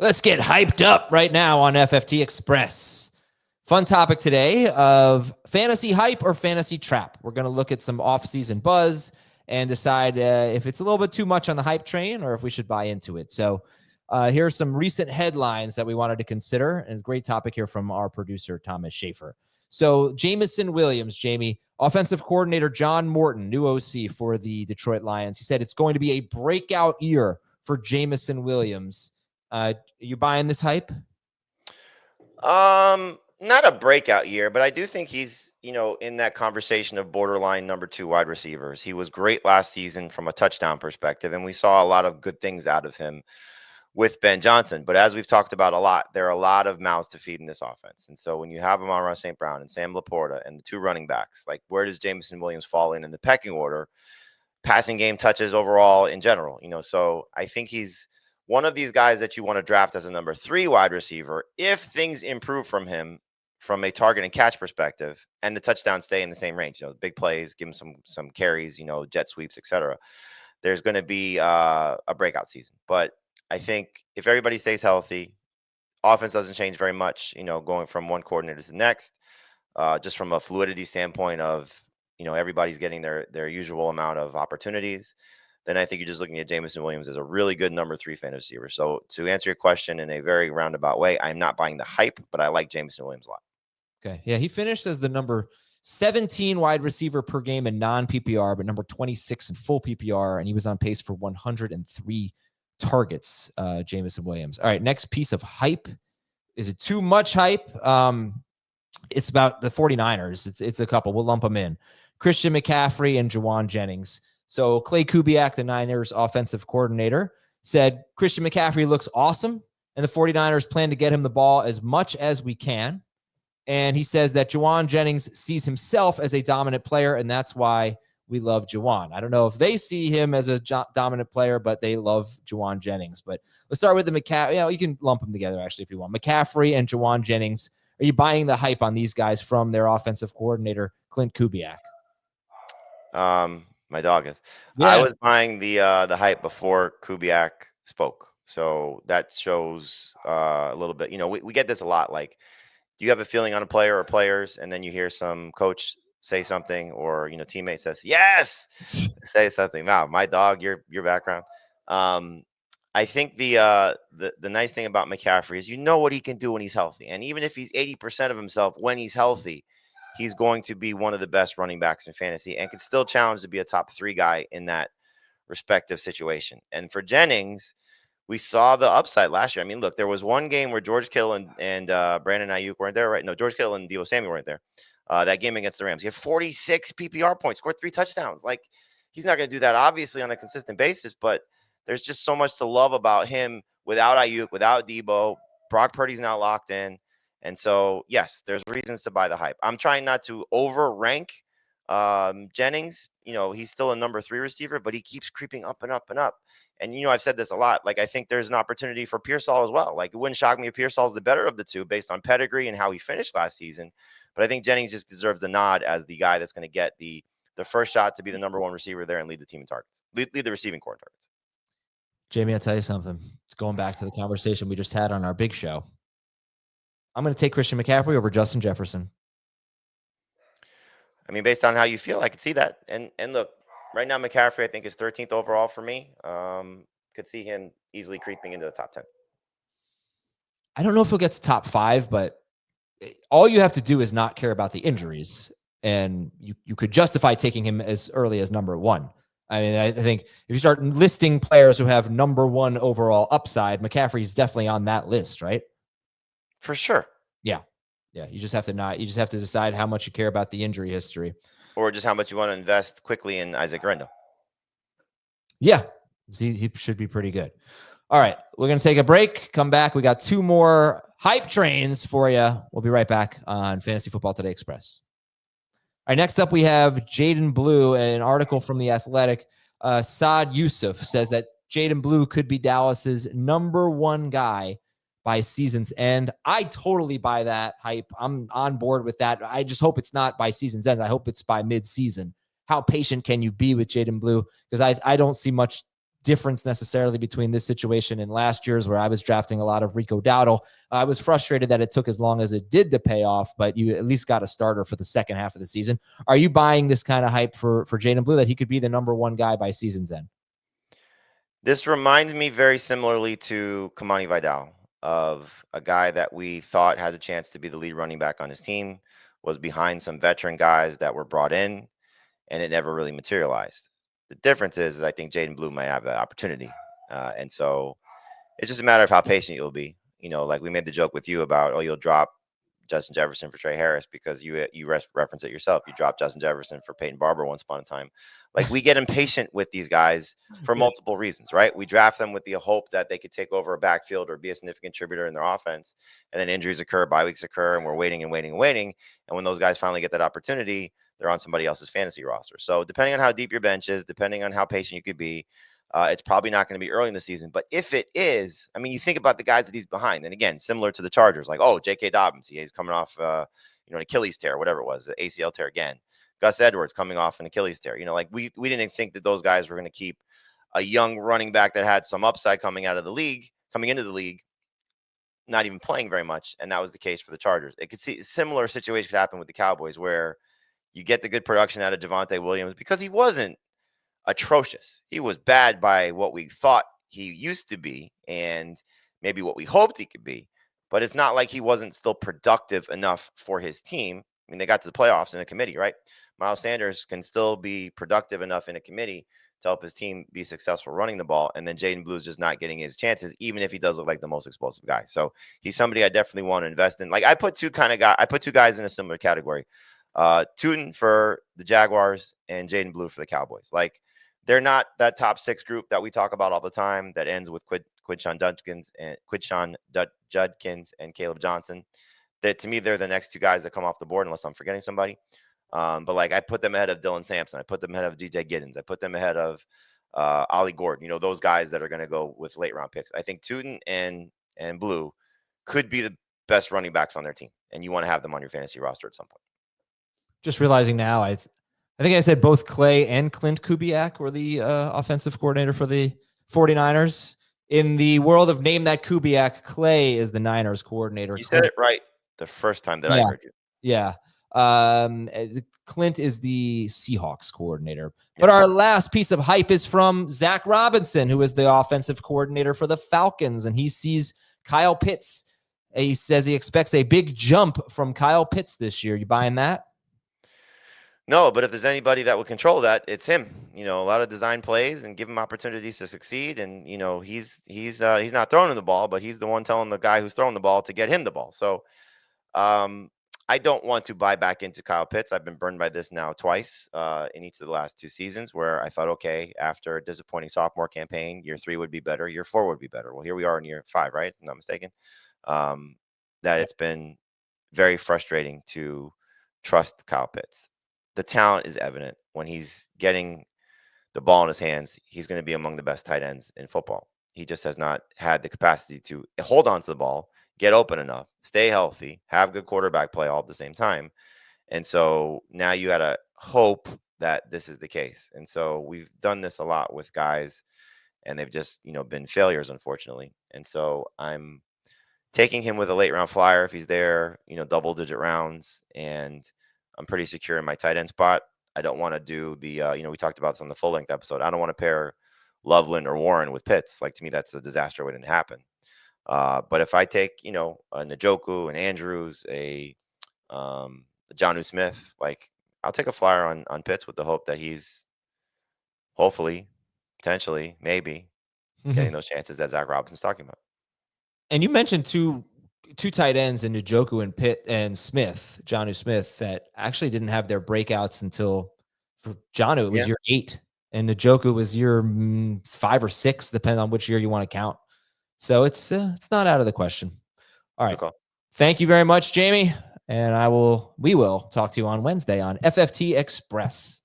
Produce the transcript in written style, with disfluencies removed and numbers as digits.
Let's get hyped up right now on FFT Express. Fun topic today of fantasy hype or fantasy trap. We're going to look at some off-season buzz and decide if it's a little bit too much on the hype train or if we should buy into it. So here are some recent headlines that we wanted to consider, and a great topic here from our producer, Thomas Schaefer. So Jameson Williams, Jamie, offensive coordinator John Morton, new OC for the Detroit Lions. He said it's going to be a breakout year for Jameson Williams. You buying this hype? Not a breakout year, but I do think he's, in that conversation of borderline number 2 wide receivers. He was great last season from a touchdown perspective, and we saw a lot of good things out of him with Ben Johnson. But as we've talked about a lot, there are a lot of mouths to feed in this offense. And so when you have Amon-Ra St. Brown and Sam Laporta and the 2 running backs, like where does Jameson Williams fall in the pecking order? Passing game touches overall in general, so I think he's one of these guys that you want to draft as a number 3 wide receiver if things improve from him from a target and catch perspective and the touchdowns stay in the same range. Big plays, give him some carries, jet sweeps, etc. There's going to be a breakout season. But I think if everybody stays healthy, offense doesn't change very much, going from one coordinator to the next, just from a fluidity standpoint of, everybody's getting their usual amount of opportunities, then I think you're just looking at Jameson Williams as a really good number 3 fantasy receiver. So to answer your question in a very roundabout way, I'm not buying the hype, but I like Jameson Williams a lot. Okay. Yeah, he finished as the number 17 wide receiver per game in non-PPR, but number 26 in full PPR, and he was on pace for 103 targets, Jameson Williams. All right, next piece of hype. Is it too much hype? It's about the 49ers. It's a couple. We'll lump them in. Christian McCaffrey and Jauan Jennings. So Clay Kubiak, the Niners offensive coordinator, said Christian McCaffrey looks awesome, and the 49ers plan to get him the ball as much as we can. And he says that Jauan Jennings sees himself as a dominant player, and that's why we love Jauan. I don't know if they see him as a dominant player, but they love Jauan Jennings. But let's start with the McCaffrey. You can lump them together, actually, if you want. McCaffrey and Jauan Jennings. Are you buying the hype on these guys from their offensive coordinator, Clint Kubiak? My dog is. Yeah. I was buying the hype before Kubiak spoke. So that shows a little bit. We get this a lot. Like, do you have a feeling on a player or players, and then you hear some coach say something, or teammate says yes, say something. Wow, my dog, your background. I think the nice thing about McCaffrey is what he can do when he's healthy, and even if he's 80% of himself when he's healthy, he's going to be one of the best running backs in fantasy and can still challenge to be a top 3 guy in that respective situation. And for Jennings, we saw the upside last year. I mean, look, there was one game where George Kittle and Brandon Ayuk weren't there, right? No, George Kittle and Deebo Samuel weren't there. That game against the Rams, he had 46 PPR points, scored 3 touchdowns. Like, he's not going to do that, obviously, on a consistent basis, but there's just so much to love about him without Ayuk, without Deebo. Brock Purdy's now locked in. And so, yes, there's reasons to buy the hype. I'm trying not to overrank Jennings. He's still a number 3 receiver, but he keeps creeping up and up and up. And, I've said this a lot. Like, I think there's an opportunity for Pearsall as well. Like, it wouldn't shock me if Pearsall's the better of the 2 based on pedigree and how he finished last season. But I think Jennings just deserves the nod as the guy that's going to get the first shot to be the number 1 receiver there and lead the team in targets, lead the receiving core in targets. Jamie, I'll tell you something. It's going back to the conversation we just had on our big show. I'm going to take Christian McCaffrey over Justin Jefferson. I mean, based on how you feel, I could see that. And look, right now, McCaffrey, I think, is 13th overall for me. Could see him easily creeping into the top 10. I don't know if he'll get to top 5, but all you have to do is not care about the injuries, and you could justify taking him as early as number 1. I mean, I think if you start listing players who have number 1 overall upside, McCaffrey is definitely on that list, right? For sure. Yeah. You just have to decide how much you care about the injury history, or just how much you want to invest quickly in Isaac Rendo. Yeah, he should be pretty good. All right, we're going to take a break. Come back. We got 2 more hype trains for you. We'll be right back on Fantasy Football Today Express. All right, next up we have Jaydon Blue, an article from The Athletic. Saad Yusuf says that Jaydon Blue could be Dallas's number 1 guy by season's end. I totally buy that hype. I'm on board with that. I just hope it's not by season's end. I hope it's by mid-season. How patient can you be with Jaydon Blue? Because I don't see much difference necessarily between this situation and last year's, where I was drafting a lot of Rico Dowdle. I was frustrated that it took as long as it did to pay off, but you at least got a starter for the second half of the season. Are you buying this kind of hype for Jaydon Blue, that he could be the number one guy by season's end? This reminds me very similarly to Kamani Vidal, of a guy that we thought had a chance to be the lead running back on his team, was behind some veteran guys that were brought in, and it never really materialized. The difference is I think Jaydon Blue might have that opportunity. And so it's just a matter of how patient you'll be. Like we made the joke with you about, oh, you'll drop Justin Jefferson for Trey Harris because you reference it yourself. You dropped Justin Jefferson for Peyton Barber once upon a time. Like, we get impatient with these guys for multiple reasons, right? We draft them with the hope that they could take over a backfield or be a significant contributor in their offense. And then injuries occur, bye weeks occur, and we're waiting and waiting and waiting. And when those guys finally get that opportunity, they're on somebody else's fantasy roster. So depending on how deep your bench is, depending on how patient you could be, it's probably not going to be early in the season. But if it is, I mean, you think about the guys that he's behind. And again, similar to the Chargers, like, oh, J.K. Dobbins, he's coming off, an Achilles tear, whatever it was, the ACL tear again. Gus Edwards coming off an Achilles tear. Like we didn't think that those guys were going to keep a young running back that had some upside coming into the league, not even playing very much. And that was the case for the Chargers. It could see a similar situation could happen with the Cowboys, where you get the good production out of Javonte Williams because he wasn't atrocious. He was bad by what we thought he used to be and maybe what we hoped he could be. But it's not like he wasn't still productive enough for his team. I mean, they got to the playoffs in a committee, right? Miles Sanders can still be productive enough in a committee to help his team be successful running the ball. And then Jaydon Blue is just not getting his chances, even if he does look like the most explosive guy. So he's somebody I definitely want to invest in. Like, I put two guys in a similar category. Tootin for the Jaguars and Jaydon Blue for the Cowboys. Like, they're not that top six group that we talk about all the time that ends with Quinshon Judkins and Caleb Johnson. That, to me, they're the next two guys that come off the board, unless I'm forgetting somebody. But like, I put them ahead of Dylan Sampson. I put them ahead of DJ Giddens. I put them ahead of Ollie Gordon. Those guys that are going to go with late round picks. I think Tootin and Blue could be the best running backs on their team, and you want to have them on your fantasy roster at some point. Just realizing now, I think I said both Clay and Clint Kubiak were the offensive coordinator for the 49ers. In the world of Name That Kubiak, Clay is the Niners coordinator. You said it right the first time that I heard you. Yeah. Clint is the Seahawks coordinator. But our last piece of hype is from Zach Robinson, who is the offensive coordinator for the Falcons, and he sees Kyle Pitts. He says he expects a big jump from Kyle Pitts this year. You buying that? No, but if there's anybody that would control that, it's him. A lot of design plays and give him opportunities to succeed. And he's not throwing the ball, but he's the one telling the guy who's throwing the ball to get him the ball. So I don't want to buy back into Kyle Pitts. I've been burned by this now twice in each of the last two seasons, where I thought, okay, after a disappointing sophomore campaign, year 3 would be better, year 4 would be better. Well, here we are in year 5, right? If I'm not mistaken. That it's been very frustrating to trust Kyle Pitts. The talent is evident. When he's getting the ball in his hands, he's going to be among the best tight ends in football. He just has not had the capacity to hold on to the ball, get open enough, stay healthy, have good quarterback play all at the same time. And so now you got to hope that this is the case. And so we've done this a lot with guys, and they've just, been failures, unfortunately. And so I'm taking him with a late round flyer if he's there, double-digit rounds, and I'm pretty secure in my tight end spot. I don't want to do the, we talked about this on the full length episode. I don't want to pair Loveland or Warren with Pitts. Like, to me, that's a disaster waiting to happen. But if I take, a Njoku, an Andrews, a Jonnu Smith, like, I'll take a flyer on Pitts with the hope that he's hopefully, potentially, maybe getting those chances that Zach Robinson's talking about. And you mentioned two tight ends in Njoku and Pitt and Smith, Jonnu Smith, that actually didn't have their breakouts until, for Jonnu, it was year 8, and Njoku was year 5 or 6, depending on which year you want to count. So it's not out of the question. All right. Thank you very much, Jamey. And we will talk to you on Wednesday on FFT Express.